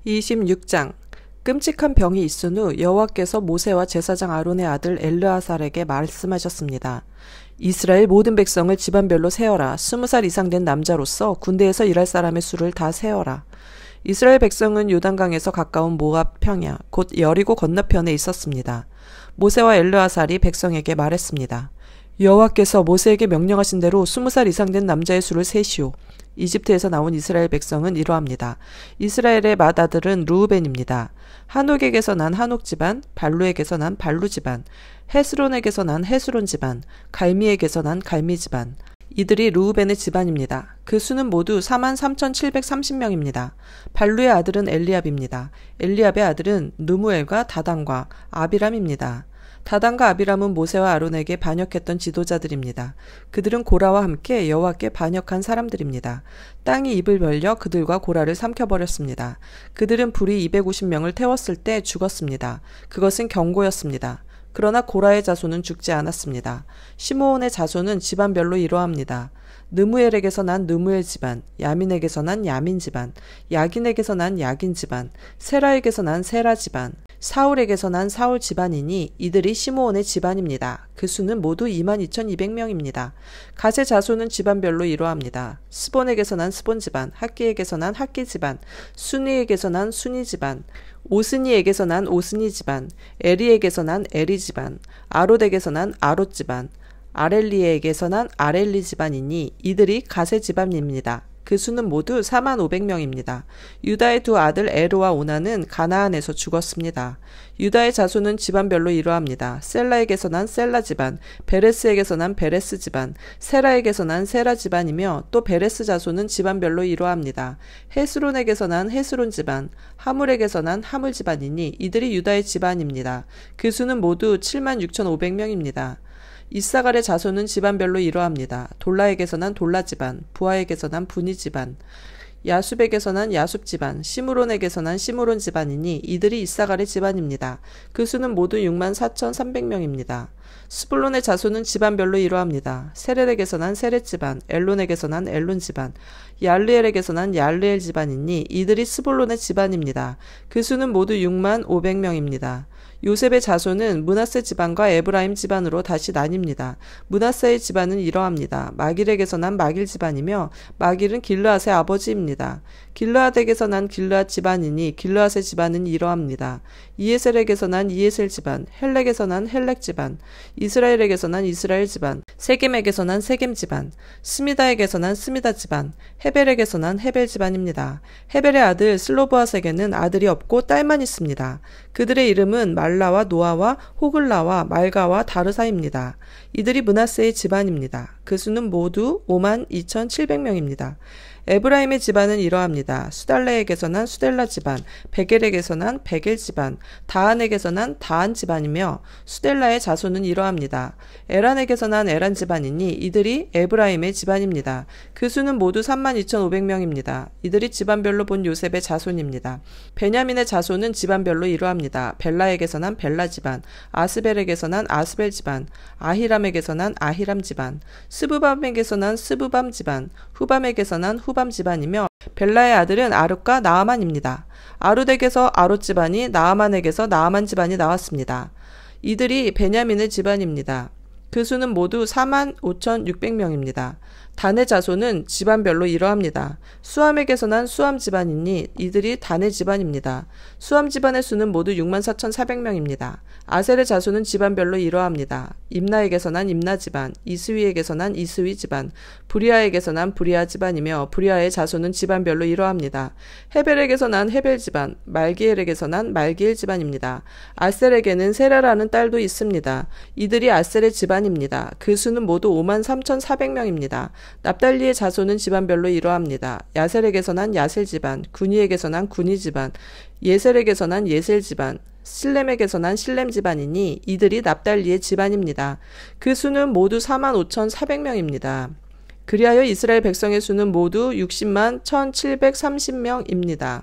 26장. 끔찍한 병이 있은 후 여호와께서 모세와 제사장 아론의 아들 엘르아살에게 말씀하셨습니다. 이스라엘 모든 백성을 집안별로 세어라. 20살 이상 된 남자로서 군대에서 일할 사람의 수를 다 세어라. 이스라엘 백성은 요단강에서 가까운 모압 평야 곧 여리고 건너편에 있었습니다. 모세와 엘르아살이 백성에게 말했습니다. 여호와께서 모세에게 명령하신 대로 20살 이상 된 남자의 수를 세시오. 이집트에서 나온 이스라엘 백성은 이러합니다. 이스라엘의 맏아들은 르우벤입니다. 하녹에게서 난 하녹 집안, 발루에게서 난 발루 집안, 헤스론에게서 난 헤스론 집안, 갈미에게서 난 갈미 집안. 이들이 르우벤의 집안입니다. 그 수는 모두 43,730명입니다. 발루의 아들은 엘리압입니다. 엘리압의 아들은 느무엘과 다단과 아비람입니다. 다단과 아비람은 모세와 아론에게 반역했던 지도자들입니다. 그들은 고라와 함께 여호와께 반역한 사람들입니다. 땅이 입을 벌려 그들과 고라를 삼켜버렸습니다. 그들은 불이 250명을 태웠을 때 죽었습니다. 그것은 경고였습니다. 그러나 고라의 자손은 죽지 않았습니다. 시므온의 자손은 집안별로 이러합니다. 느무엘에게서 난 느무엘 집안, 야민에게서 난 야민 집안, 야긴에게서 난 야긴 집안, 세라에게서 난 세라 집안, 사울에게서 난 사울 집안이니 이들이 시므온의 집안입니다. 그 수는 모두 22,200명입니다. 갓의 자손은 집안별로 이러합니다. 스본에게서 난 스본 집안, 학기에게서 난 학기 집안, 순이에게서 난 순이 집안, 오스니에게서 난 오스니 집안, 에리에게서 난 에리 집안, 아롯에게서 난 아롯 집안, 아렐리에게서 난 아렐리 집안이니 이들이 갓의 집안입니다. 그 수는 모두 45,000명입니다. 유다의 두 아들 에로와 오나는 가나안에서 죽었습니다. 유다의 자손은 집안별로 이러합니다. 셀라에게서 난 셀라 집안, 베레스에게서 난 베레스 집안, 세라에게서 난 세라 집안이며 또 베레스 자손은 집안별로 이러합니다. 헤스론에게서 난 헤스론 집안, 하물에게서 난 하물 집안이니 이들이 유다의 집안입니다. 그 수는 모두 76,500명입니다. 이사갈의 자손은 집안별로 이러합니다. 돌라에게서 난 돌라 집안, 부하에게서 난 부니 집안, 야숲에게서 난 야숲 집안, 시므론에게서 난 시므론 집안이니 이들이 이사갈의 집안입니다. 그 수는 모두 64,300명입니다. 스불론의 자손은 집안별로 이러합니다. 세렛에게서 난 세렛 집안, 엘론에게서 난 엘론 집안, 얄르엘에게서 난 얄르엘 집안이니 이들이 스불론의 집안입니다. 그 수는 모두 65,000명입니다. 요셉의 자손은 므낫세 집안과 에브라임 집안으로 다시 나뉩니다. 므낫세의 집안은 이러합니다. 마길에게서 난 마길 집안이며 마길은 길르앗의 아버지입니다. 길르앗에게서 난 길르앗 집안이니 길르앗의 집안은 이러합니다. 이에셀에게서 난 이에셀 집안, 헬렉에서 난 헬렉 집안, 이스라엘에게서 난 이스라엘 집안, 세겜에게서 난 세겜 집안, 스미다에게서 난 스미다 집안, 헤벨에게서 난 헤벨 집안입니다. 헤벨의 아들 슬로보아스에게는 아들이 없고 딸만 있습니다. 그들의 이름은 말라와 노아와 호글라와 말가와 다르사입니다. 이들이 므낫세의 집안입니다. 그 수는 모두 52,700명입니다. 에브라임의 집안은 이러합니다. 수달레에게서 난 수델라 집안, 베겔에게서 난 베겔 집안, 다한에게서 난 다한 집안이며 수델라의 자손은 이러합니다. 에란에게서 난 에란 집안이니 이들이 에브라임의 집안입니다. 그 수는 모두 32,500명입니다. 이들이 집안별로 본 요셉의 자손입니다. 베냐민의 자손은 집안별로 이러합니다. 벨라에게서 난 벨라 집안, 아스벨에게서 난 아스벨 집안, 아히람에게서 난 아히람 집안, 스브밤에게서 난 스브밤 집안, 후밤에게서 난 후밤 집안이며 벨라의 아들은 아룻과 나아만입니다. 아룻에게서 아룻 집안이 나아만에게서 나아만 집안이 나왔습니다. 이들이 베냐민의 집안입니다. 그 수는 모두 45,600명입니다. 단의 자손은 집안별로 이러합니다. 수함에게서 난 수함 집안이니 이들이 단의 집안입니다. 수함 집안의 수는 모두 64,400명입니다. 아셀의 자손은 집안별로 이러합니다. 임나에게서 난 임나 집안, 이스위에게서 난 이스위 집안, 부리아에게서 난 부리아 집안이며 부리아의 자손은 집안별로 이러합니다. 헤벨에게서 난 헤벨 집안, 말기엘에게서 난 말기엘 집안입니다. 아셀에게는 세라라는 딸도 있습니다. 이들이 아셀의 집안입니다. 그 수는 모두 53,400명입니다. 납달리의 자손은 집안별로 이러합니다. 야셀에게서 난 야셀 집안, 구니에게서 난 구니 집안, 예셀에게서 난 예셀 집안, 실렘에게서 난 실렘 집안이니 이들이 납달리의 집안입니다. 그 수는 모두 45,400명입니다. 그리하여 이스라엘 백성의 수는 모두 601,730명입니다.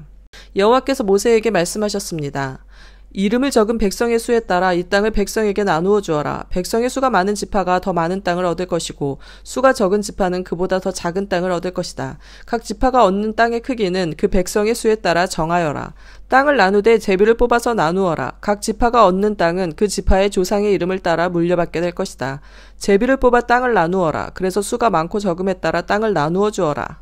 여호와께서 모세에게 말씀하셨습니다. 이름을 적은 백성의 수에 따라 이 땅을 백성에게 나누어 주어라. 백성의 수가 많은 지파가 더 많은 땅을 얻을 것이고 수가 적은 지파는 그보다 더 작은 땅을 얻을 것이다. 각 지파가 얻는 땅의 크기는 그 백성의 수에 따라 정하여라. 땅을 나누되 제비를 뽑아서 나누어라. 각 지파가 얻는 땅은 그 지파의 조상의 이름을 따라 물려받게 될 것이다. 제비를 뽑아 땅을 나누어라. 그래서 수가 많고 적음에 따라 땅을 나누어 주어라.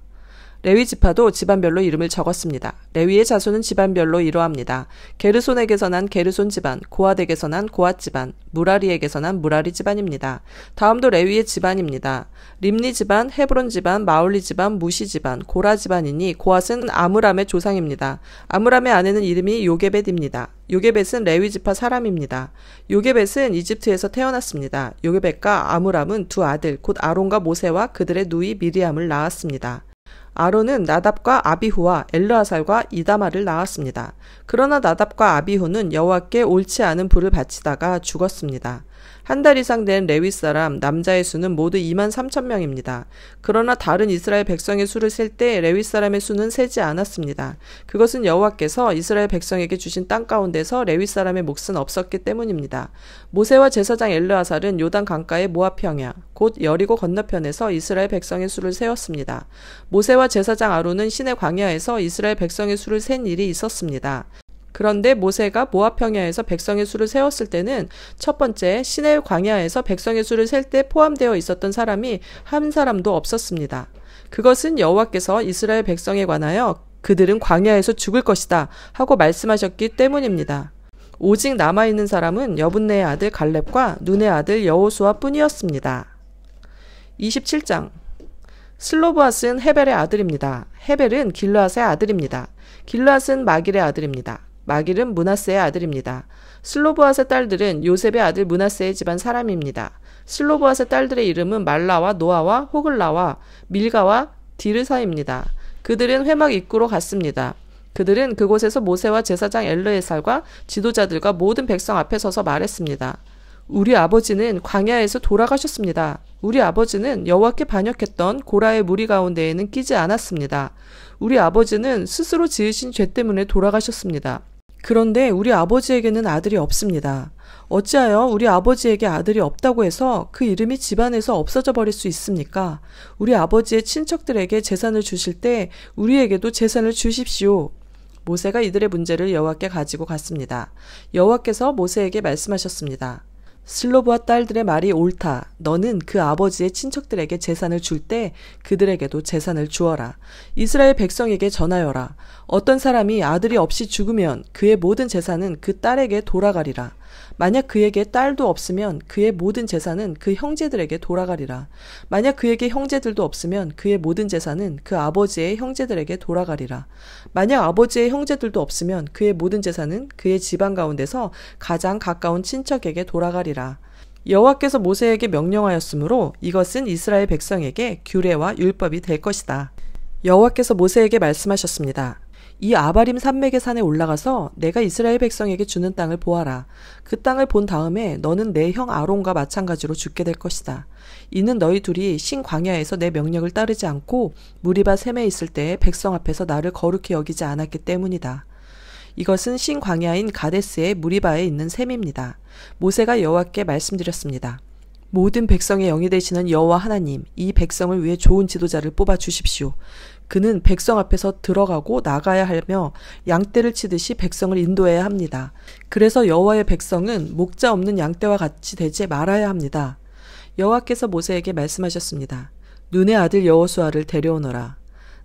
레위 지파도 집안별로 이름을 적었습니다. 레위의 자손은 집안별로 이러합니다. 게르손에게서 난 게르손 집안, 고핫에게서 난 고핫 집안, 무라리에게서 난 무라리 집안입니다. 다음도 레위의 집안입니다. 림니 집안, 헤브론 집안, 마울리 집안, 무시 집안, 고라 집안이니 고핫은 아므람의 조상입니다. 아므람의 아내는 이름이 요게벳입니다. 요게벳은 레위 지파 사람입니다. 요게벳은 이집트에서 태어났습니다. 요게벳과 아므람은 두 아들, 곧 아론과 모세와 그들의 누이 미리암을 낳았습니다. 아론은 나답과 아비후와 엘르아살과 이다말을 낳았습니다. 그러나 나답과 아비후는 여호와께 옳지 않은 불을 바치다가 죽었습니다. 한 달 이상 된 레위 사람 남자의 수는 모두 23,000명입니다. 그러나 다른 이스라엘 백성의 수를 셀 때 레위 사람의 수는 세지 않았습니다. 그것은 여호와께서 이스라엘 백성에게 주신 땅 가운데서 레위 사람의 몫은 없었기 때문입니다. 모세와 제사장 엘르아살은 요단 강가의 모압 평야, 곧 여리고 건너편에서 이스라엘 백성의 수를 세웠습니다. 모세와 제사장 아론은 시내 광야에서 이스라엘 백성의 수를 센 일이 있었습니다. 그런데 모세가 모압 평야에서 백성의 수를 세웠을 때는 첫 번째 시내 광야에서 백성의 수를 셀 때 포함되어 있었던 사람이 한 사람도 없었습니다. 그것은 여호와께서 이스라엘 백성에 관하여 그들은 광야에서 죽을 것이다 하고 말씀하셨기 때문입니다. 오직 남아있는 사람은 여분네의 아들 갈렙과 눈의 아들 여호수아 뿐이었습니다. 27장 슬로브앗은 헤벨의 아들입니다. 헤벨은 길르앗의 아들입니다. 길르앗은 마길의 아들입니다. 마길은 므낫세의 아들입니다. 슬로브앗의 딸들은 요셉의 아들 므낫세의 집안 사람입니다. 슬로브앗의 딸들의 이름은 말라와 노아와 호글라와 밀가와 디르사입니다. 그들은 회막 입구로 갔습니다. 그들은 그곳에서 모세와 제사장 엘르에살과 지도자들과 모든 백성 앞에 서서 말했습니다. 우리 아버지는 광야에서 돌아가셨습니다. 우리 아버지는 여호와께 반역했던 고라의 무리 가운데에는 끼지 않았습니다. 우리 아버지는 스스로 지으신 죄 때문에 돌아가셨습니다. 그런데 우리 아버지에게는 아들이 없습니다. 어찌하여 우리 아버지에게 아들이 없다고 해서 그 이름이 집안에서 없어져 버릴 수 있습니까? 우리 아버지의 친척들에게 재산을 주실 때 우리에게도 재산을 주십시오. 모세가 이들의 문제를 여호와께 가지고 갔습니다. 여호와께서 모세에게 말씀하셨습니다. 슬로브와 딸들의 말이 옳다. 너는 그 아버지의 친척들에게 재산을 줄 때 그들에게도 재산을 주어라. 이스라엘 백성에게 전하여라. 어떤 사람이 아들이 없이 죽으면 그의 모든 재산은 그 딸에게 돌아가리라. 만약 그에게 딸도 없으면 그의 모든 재산은 그 형제들에게 돌아가리라. 만약 그에게 형제들도 없으면 그의 모든 재산은 그 아버지의 형제들에게 돌아가리라. 만약 아버지의 형제들도 없으면 그의 모든 재산은 그의 집안 가운데서 가장 가까운 친척에게 돌아가리라. 여호와께서 모세에게 명령하였으므로 이것은 이스라엘 백성에게 규례와 율법이 될 것이다. 여호와께서 모세에게 말씀하셨습니다. 이 아바림 산맥의 산에 올라가서 내가 이스라엘 백성에게 주는 땅을 보아라. 그 땅을 본 다음에 너는 내 형 아론과 마찬가지로 죽게 될 것이다. 이는 너희 둘이 신 광야에서 내 명령을 따르지 않고 무리바 셈에 있을 때에 백성 앞에서 나를 거룩히 여기지 않았기 때문이다. 이것은 신 광야인 가데스의 무리바에 있는 셈입니다. 모세가 여호와께 말씀드렸습니다. 모든 백성의 영이 되시는 여호와 하나님, 이 백성을 위해 좋은 지도자를 뽑아 주십시오. 그는 백성 앞에서 들어가고 나가야 하며 양떼를 치듯이 백성을 인도해야 합니다. 그래서 여호와의 백성은 목자 없는 양떼와 같이 되지 말아야 합니다. 여호와께서 모세에게 말씀하셨습니다. 눈의 아들 여호수아를 데려오너라.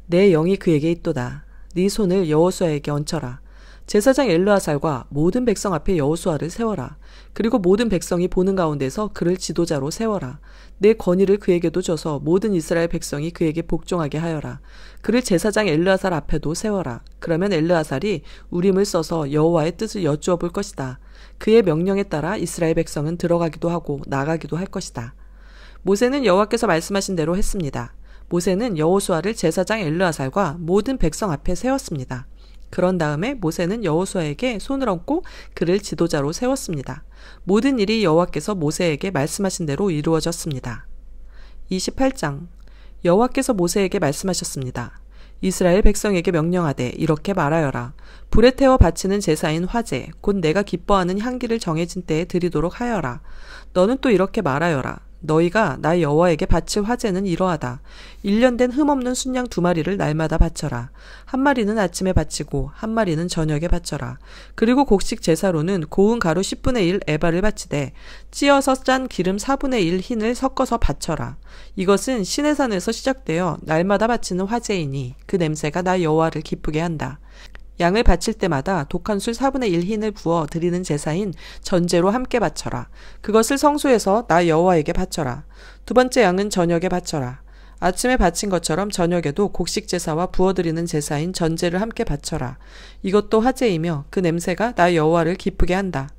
내 영이 그에게 있도다. 네 손을 여호수아에게 얹혀라. 제사장 엘르아살과 모든 백성 앞에 여호수아를 세워라. 그리고 모든 백성이 보는 가운데서 그를 지도자로 세워라. 내 권위를 그에게도 줘서 모든 이스라엘 백성이 그에게 복종하게 하여라. 그를 제사장 엘르아살 앞에도 세워라. 그러면 엘르아살이 우림을 써서 여호와의 뜻을 여쭈어 볼 것이다. 그의 명령에 따라 이스라엘 백성은 들어가기도 하고 나가기도 할 것이다. 모세는 여호와께서 말씀하신 대로 했습니다. 모세는 여호수아를 제사장 엘르아살과 모든 백성 앞에 세웠습니다. 그런 다음에 모세는 여호수아에게 손을 얹고 그를 지도자로 세웠습니다. 모든 일이 여호와께서 모세에게 말씀하신 대로 이루어졌습니다. 28장 여호와께서 모세에게 말씀하셨습니다. 이스라엘 백성에게 명령하되 이렇게 말하여라. 불에 태워 바치는 제사인 화제 곧 내가 기뻐하는 향기를 정해진 때에 드리도록 하여라. 너는 또 이렇게 말하여라. 너희가 나 여호와에게 바칠 화제는 이러하다. 1년 된 흠없는 순양 2마리를 날마다 바쳐라. 한 마리는 아침에 바치고 한 마리는 저녁에 바쳐라. 그리고 곡식 제사로는 고운 가루 10분의 1 에바를 바치되 찌어서 짠 기름 4분의 1 흰을 섞어서 바쳐라. 이것은 시내산에서 시작되어 날마다 바치는 화제이니 그 냄새가 나 여호와를 기쁘게 한다. 양을 바칠 때마다 독한 술 4분의 1 흰을 부어 드리는 제사인 전제로 함께 바쳐라. 그것을 성소에서 나 여호와에게 바쳐라. 2번째 양은 저녁에 바쳐라. 아침에 바친 것처럼 저녁에도 곡식 제사와 부어드리는 제사인 전제를 함께 바쳐라. 이것도 화제이며 그 냄새가 나 여호와를 기쁘게 한다.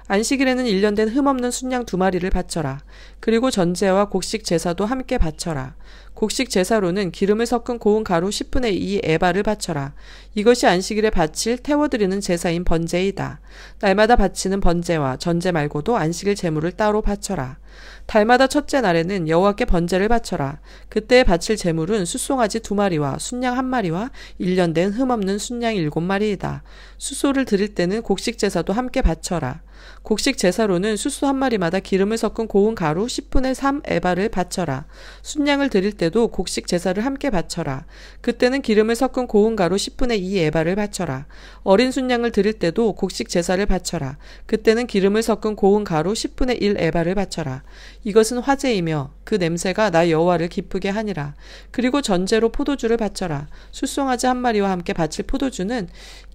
안식일에는 1년 된 흠없는 순양 2마리를 바쳐라. 그리고 전제와 곡식 제사도 함께 바쳐라. 곡식 제사로는 기름을 섞은 고운 가루 10분의 2 에바를 바쳐라. 이것이 안식일에 바칠 태워드리는 제사인 번제이다. 날마다 바치는 번제와 전제 말고도 안식일 제물을 따로 바쳐라. 달마다 첫째 날에는 여호와께 번제를 바쳐라. 그때 바칠 제물은 숫송아지 2마리와 순양 1마리와 1년 된 흠없는 순양 7마리이다. 숫소를 드릴 때는 곡식 제사도 함께 바쳐라. 곡식 제사로는 숫소 1마리마다 기름을 섞은 고운 가루 10분의 3 에바를 바쳐라. 순양을 드릴 때도 곡식 제사를 함께 바쳐라. 그때는 기름을 섞은 고운 가루 10분의 2 에바를 바쳐라. 어린 순양을 드릴 때도 곡식 제사를 바쳐라. 그때는 기름을 섞은 고운 가루 10분의 1 에바를 바쳐라. 이것은 화제이며 그 냄새가 나 여호와를 기쁘게 하니라. 그리고 전제로 포도주를 바쳐라. 숫송아지 1마리와 함께 바칠 포도주는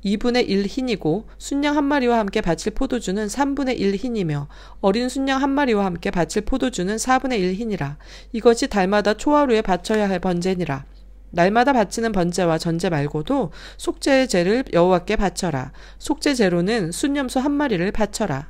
2분의 1 흰이고 순양 1마리와 함께 바칠 포도주는 3분의 1 흰이며 어린 순양 1마리와 함께 바칠 포도주는 4분의 1 흰이라. 이것이 달마다 초하루에 바쳐야 할 번제니라. 날마다 바치는 번제와 전제 말고도 속죄의 제를 여호와께 바쳐라. 속죄 제로는 순염소 1마리를 바쳐라.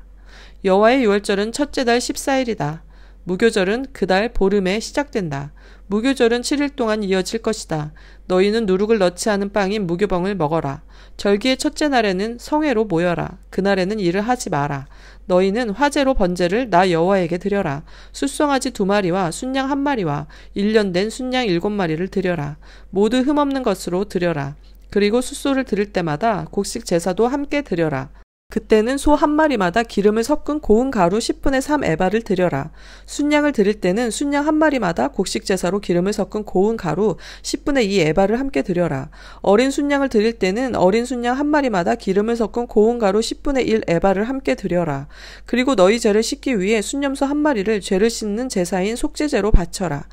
여호와의 유월절은 첫째 달 14일이다. 무교절은 그 달 보름에 시작된다. 무교절은 7일 동안 이어질 것이다. 너희는 누룩을 넣지 않은 빵인 무교병을 먹어라. 절기의 첫째 날에는 성회로 모여라. 그날에는 일을 하지 마라. 너희는 화제로 번제를 나 여호와에게 드려라. 숫송아지 2마리와 순양 1마리와 1년 된 순양 7마리를 드려라. 모두 흠없는 것으로 드려라. 그리고 숫소를 드릴 때마다 곡식 제사도 함께 드려라. 그때는 소 1마리마다 기름을 섞은 고운 가루 10분의 3 에바를 드려라. 순양을 드릴 때는 순양 1마리마다 곡식 제사로 기름을 섞은 고운 가루 10분의 2 에바를 함께 드려라. 어린 순양을 드릴 때는 어린 순양 1마리마다 기름을 섞은 고운 가루 10분의 1 에바를 함께 드려라. 그리고 너희 죄를 씻기 위해 순염소 1마리를 죄를 씻는 제사인 속죄제로 바쳐라.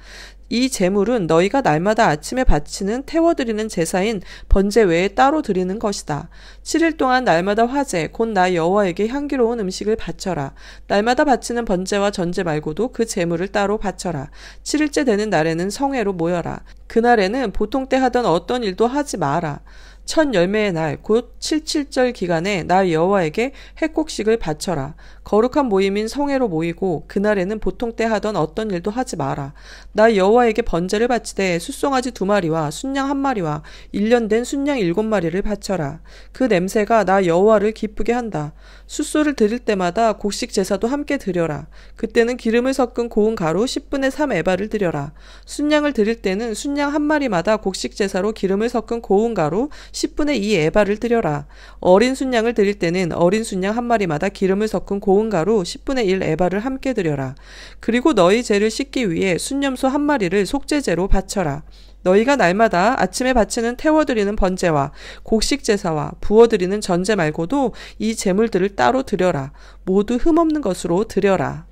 이 제물은 너희가 날마다 아침에 바치는 태워드리는 제사인 번제 외에 따로 드리는 것이다. 7일 동안 날마다 화제 곧 나 여호와에게 향기로운 음식을 바쳐라. 날마다 바치는 번제와 전제 말고도 그 제물을 따로 바쳐라. 7일째 되는 날에는 성회로 모여라. 그날에는 보통 때 하던 어떤 일도 하지 마라. 첫 열매의 날 곧 77절 기간에 나 여호와에게 핵곡식을 바쳐라. 거룩한 모임인 성회로 모이고 그날에는 보통 때 하던 어떤 일도 하지 마라. 나 여호와에게 번제를 바치되 숫송아지 2마리와 순양 1마리와 1년 된 순양 7마리를 바쳐라. 그 냄새가 나 여호와를 기쁘게 한다. 숫소를 드릴 때마다 곡식 제사도 함께 드려라. 그때는 기름을 섞은 고운 가루 10분의 3 에바를 드려라. 순양을 드릴 때는 순양 1마리마다 곡식 제사로 기름을 섞은 고운 가루 10분의 2 에바를 드려라. 어린 순양을 드릴 때는 어린 순양 1마리마다 기름을 섞은 고운 가루 10분의 1 에바를 함께 드려라. 그리고 너희 죄를 씻기 위해 순염소 1마리를 속죄제로 바쳐라. 너희가 날마다 아침에 바치는 태워드리는 번제와 곡식 제사와 부어드리는 전제 말고도 이 제물들을 따로 드려라. 모두 흠없는 것으로 드려라.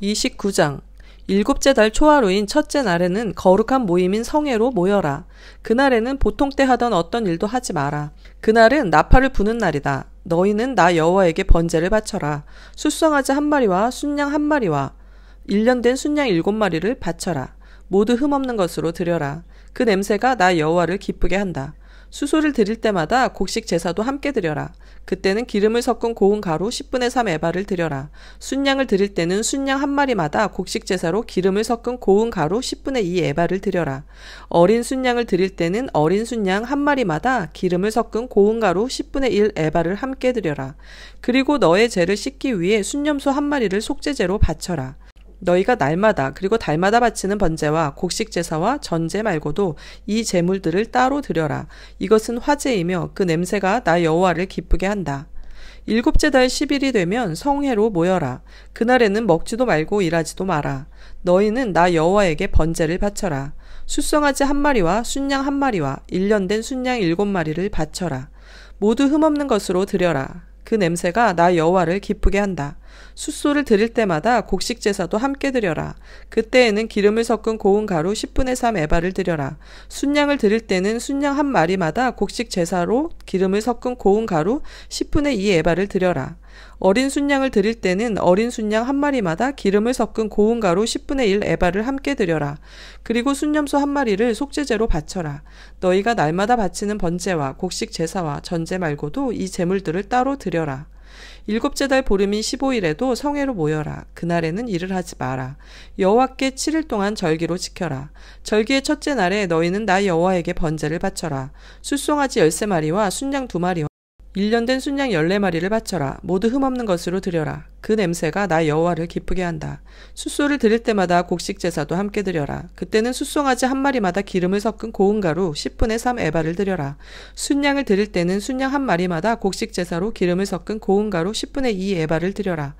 29장 일곱째 달 초하루인 첫째 날에는 거룩한 모임인 성회로 모여라. 그날에는 보통 때 하던 어떤 일도 하지 마라. 그날은 나팔을 부는 날이다. 너희는 나 여호와에게 번제를 바쳐라. 숫송아지 1마리와 순양 1마리와 1년 된 순양 7마리를 바쳐라. 모두 흠없는 것으로 드려라. 그 냄새가 나 여호와를 기쁘게 한다. 수소를 드릴 때마다 곡식 제사도 함께 드려라. 그때는 기름을 섞은 고운 가루 10분의 3 에바를 드려라. 순양을 드릴 때는 순양 1마리마다 곡식 제사로 기름을 섞은 고운 가루 10분의 2 에바를 드려라. 어린 순양을 드릴 때는 어린 순양 1마리마다 기름을 섞은 고운 가루 10분의 1 에바를 함께 드려라. 그리고 너의 죄를 씻기 위해 순염소 1마리를 속죄제로 바쳐라. 너희가 날마다 그리고 달마다 바치는 번제와 곡식 제사와 전제 말고도 이 제물들을 따로 드려라. 이것은 화제이며 그 냄새가 나 여호와를 기쁘게 한다. 일곱째 달 10일이 되면 성회로 모여라. 그날에는 먹지도 말고 일하지도 마라. 너희는 나 여호와에게 번제를 바쳐라. 숫송아지 1마리와 순양 1마리와 1년 된 순양 7마리를 바쳐라. 모두 흠없는 것으로 드려라. 그 냄새가 나 여호와를 기쁘게 한다. 숫소를 드릴 때마다 곡식 제사도 함께 드려라. 그때에는 기름을 섞은 고운 가루 10분의 3 에바를 드려라. 순양을 드릴 때는 순양 1마리마다 곡식 제사로 기름을 섞은 고운 가루 10분의 2 에바를 드려라. 어린 순양을 드릴 때는 어린 순양 1마리마다 기름을 섞은 고운 가루 10분의 1 에바를 함께 드려라. 그리고 순염소 1마리를 속죄제로 바쳐라. 너희가 날마다 바치는 번제와 곡식 제사와 전제 말고도 이 제물들을 따로 드려라. 일곱째 달 보름인 15일에도 성회로 모여라. 그날에는 일을 하지 마라. 여호와께 7일 동안 절기로 지켜라. 절기의 첫째 날에 너희는 나 여호와에게 번제를 바쳐라. 숫송아지 13마리와 순양 2마리와 1년 된 순양 14마리를 바쳐라. 모두 흠없는 것으로 드려라. 그 냄새가 나 여호와를 기쁘게 한다. 숫소를 드릴 때마다 곡식 제사도 함께 드려라. 그때는 숫송아지 1마리마다 기름을 섞은 고운 가루 10분의 3 에바를 드려라. 순양을 드릴 때는 순양 1마리마다 곡식 제사로 기름을 섞은 고운 가루 10분의 2 에바를 드려라.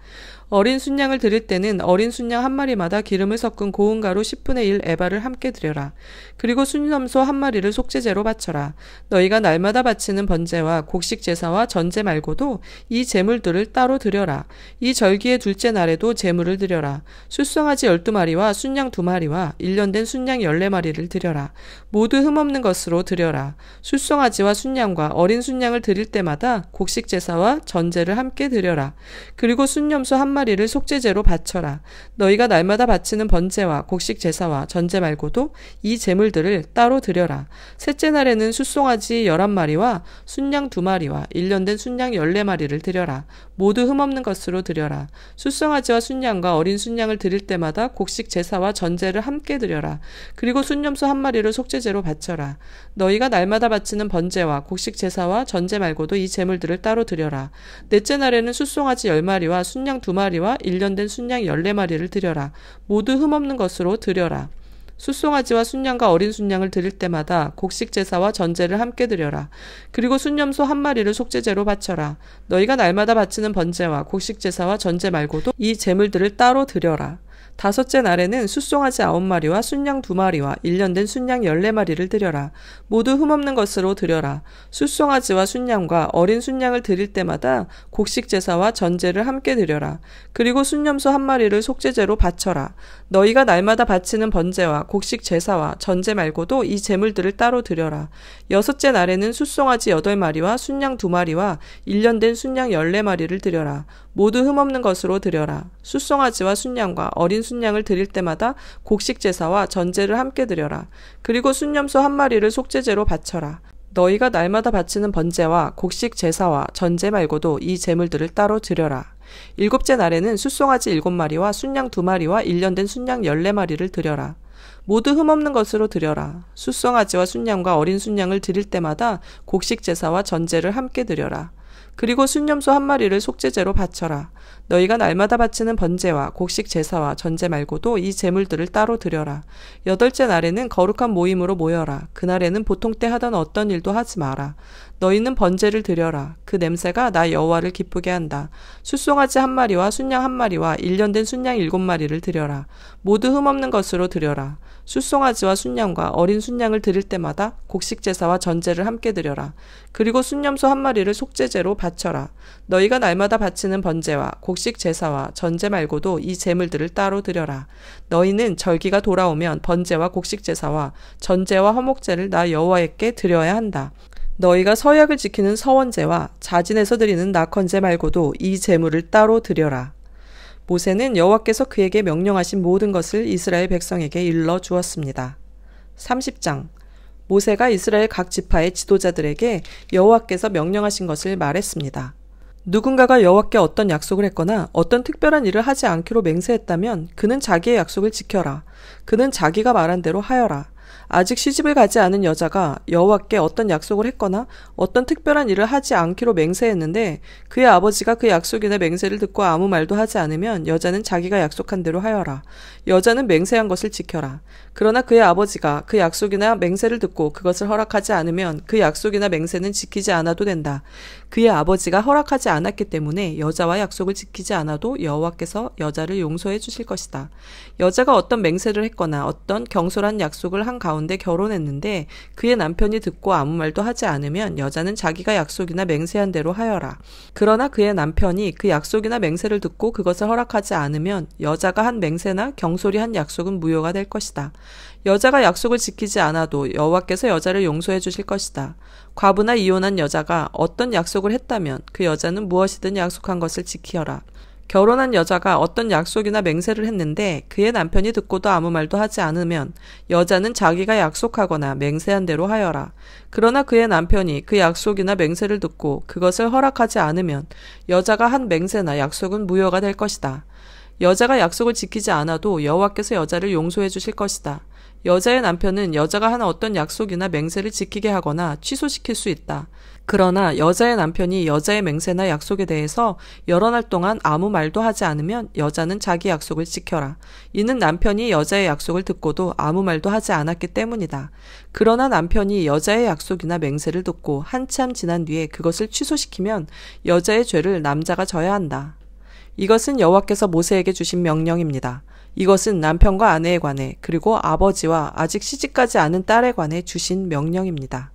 어린 순양을 드릴 때는 어린 순양 1마리마다 기름을 섞은 고운 가루 10분의 1 에바를 함께 드려라. 그리고 순염소 1마리를 속죄제로 바쳐라. 너희가 날마다 바치는 번제와 곡식 제사와 전제 말고도 이 제물들을 따로 드려라. 이 절기의 둘째 날에도 제물을 드려라. 숫송아지 12마리와 순양 2마리와 1년 된 순양 14마리를 드려라. 모두 흠없는 것으로 드려라. 숫송아지와 순양과 어린 순양을 드릴 때마다 곡식 제사와 전제를 함께 드려라. 그리고 순염소 1마리를 속죄제로 바쳐라. 너희가 날마다 바치는 번제와 곡식 제사와 전제 말고도 이 제물들을 따로 드려라. 셋째 날에는 숫송아지 11마리와 순양 2마리와 1년 된 순양 14마리를 드려라. 모두 흠없는 것으로 드려라. 숫송아지와 순양과 어린 순양을 드릴 때마다 곡식 제사와 전제를 함께 드려라. 그리고 순염소 1마리를 속죄제로 바쳐라. 너희가 날마다 바치는 번제와 곡식 제사와 전제 말고도 이 제물들을 따로 드려라. 넷째 날에는 숫송아지 10마리와 순양 2마리와 1년 된 순양 14마리를 드려라. 모두 흠없는 것으로 드려라. 숫송아지와 순양과 어린 순양을 드릴 때마다 곡식 제사와 전제를 함께 드려라. 그리고 순염소 1마리를 속죄제로 바쳐라. 너희가 날마다 바치는 번제와 곡식 제사와 전제 말고도 이 제물들을 따로 드려라. 다섯째 날에는 숫송아지 9마리와 순양 2마리와 1년 된 순양 14마리를 드려라. 모두 흠없는 것으로 드려라. 숫송아지와 순양과 어린 순양을 드릴 때마다 곡식 제사와 전제를 함께 드려라. 그리고 순염소 1마리를 속죄제로 바쳐라. 너희가 날마다 바치는 번제와 곡식 제사와 전제 말고도 이 제물들을 따로 드려라. 여섯째 날에는 숫송아지 8마리와 순양 2마리와 1년 된 순양 14마리를 드려라. 모두 흠없는 것으로 드려라. 숫송아지와 순양과 어린 순양을 드릴 때마다 곡식 제사와 전제를 함께 드려라. 그리고 순염소 1마리를 속죄제로 바쳐라. 너희가 날마다 바치는 번제와 곡식 제사와 전제 말고도 이 제물들을 따로 드려라. 일곱째 날에는 숫송아지 7마리와 순양 2마리와 1년 된 순양 14마리를 드려라. 모두 흠없는 것으로 드려라. 숫송아지와 순양과 어린 순양을 드릴 때마다 곡식 제사와 전제를 함께 드려라. 그리고 순염소 1마리를 속죄제로 바쳐라. 너희가 날마다 바치는 번제와 곡식 제사와 전제 말고도 이 제물들을 따로 드려라. 여덟째 날에는 거룩한 모임으로 모여라. 그날에는 보통 때 하던 어떤 일도 하지 마라. 너희는 번제를 드려라. 그 냄새가 나 여호와를 기쁘게 한다. 숫송아지 1마리와 순양 1마리와 1년 된 순양 7마리를 드려라. 모두 흠없는 것으로 드려라. 숫송아지와 순양과 어린 순양을 드릴 때마다 곡식 제사와 전제를 함께 드려라. 그리고 순염소 1마리를 속죄제로 바쳐라. 너희가 날마다 바치는 번제와 곡식 제사와 전제 말고도 이 제물들을 따로 드려라. 너희는 절기가 돌아오면 번제와 곡식 제사와 전제와 화목제를 나 여호와께 드려야 한다. 너희가 서약을 지키는 서원제와 자진해서 드리는 낙헌제 말고도 이 제물을 따로 드려라. 모세는 여호와께서 그에게 명령하신 모든 것을 이스라엘 백성에게 일러 주었습니다. 30장. 모세가 이스라엘 각 지파의 지도자들에게 여호와께서 명령하신 것을 말했습니다. 누군가가 여호와께 어떤 약속을 했거나 어떤 특별한 일을 하지 않기로 맹세했다면 그는 자기의 약속을 지켜라. 그는 자기가 말한 대로 하여라. 아직 시집을 가지 않은 여자가 여호와께 어떤 약속을 했거나 어떤 특별한 일을 하지 않기로 맹세했는데 그의 아버지가 그 약속이나 맹세를 듣고 아무 말도 하지 않으면 여자는 자기가 약속한 대로 하여라. 여자는 맹세한 것을 지켜라. 그러나 그의 아버지가 그 약속이나 맹세를 듣고 그것을 허락하지 않으면 그 약속이나 맹세는 지키지 않아도 된다. 그의 아버지가 허락하지 않았기 때문에 여자와 약속을 지키지 않아도 여호와께서 여자를 용서해 주실 것이다. 여자가 어떤 맹세를 했거나 어떤 경솔한 약속을 한 가운데 결혼했는데 그의 남편이 듣고 아무 말도 하지 않으면 여자는 자기가 약속이나 맹세한 대로 하여라. 그러나 그의 남편이 그 약속이나 맹세를 듣고 그것을 허락하지 않으면 여자가 한 맹세나 경솔이 한 약속은 무효가 될 것이다. 여자가 약속을 지키지 않아도 여호와께서 여자를 용서해 주실 것이다. 과부나 이혼한 여자가 어떤 약속을 했다면 그 여자는 무엇이든 약속한 것을 지키어라. 결혼한 여자가 어떤 약속이나 맹세를 했는데 그의 남편이 듣고도 아무 말도 하지 않으면 여자는 자기가 약속하거나 맹세한 대로 하여라. 그러나 그의 남편이 그 약속이나 맹세를 듣고 그것을 허락하지 않으면 여자가 한 맹세나 약속은 무효가 될 것이다. 여자가 약속을 지키지 않아도 여호와께서 여자를 용서해 주실 것이다. 여자의 남편은 여자가 한 어떤 약속이나 맹세를 지키게 하거나 취소시킬 수 있다. 그러나 여자의 남편이 여자의 맹세나 약속에 대해서 여러 날 동안 아무 말도 하지 않으면 여자는 자기 약속을 지켜라. 이는 남편이 여자의 약속을 듣고도 아무 말도 하지 않았기 때문이다. 그러나 남편이 여자의 약속이나 맹세를 듣고 한참 지난 뒤에 그것을 취소시키면 여자의 죄를 남자가 져야 한다. 이것은 여호와께서 모세에게 주신 명령입니다. 이것은 남편과 아내에 관해 그리고 아버지와 아직 시집가지 않은 딸에 관해 주신 명령입니다.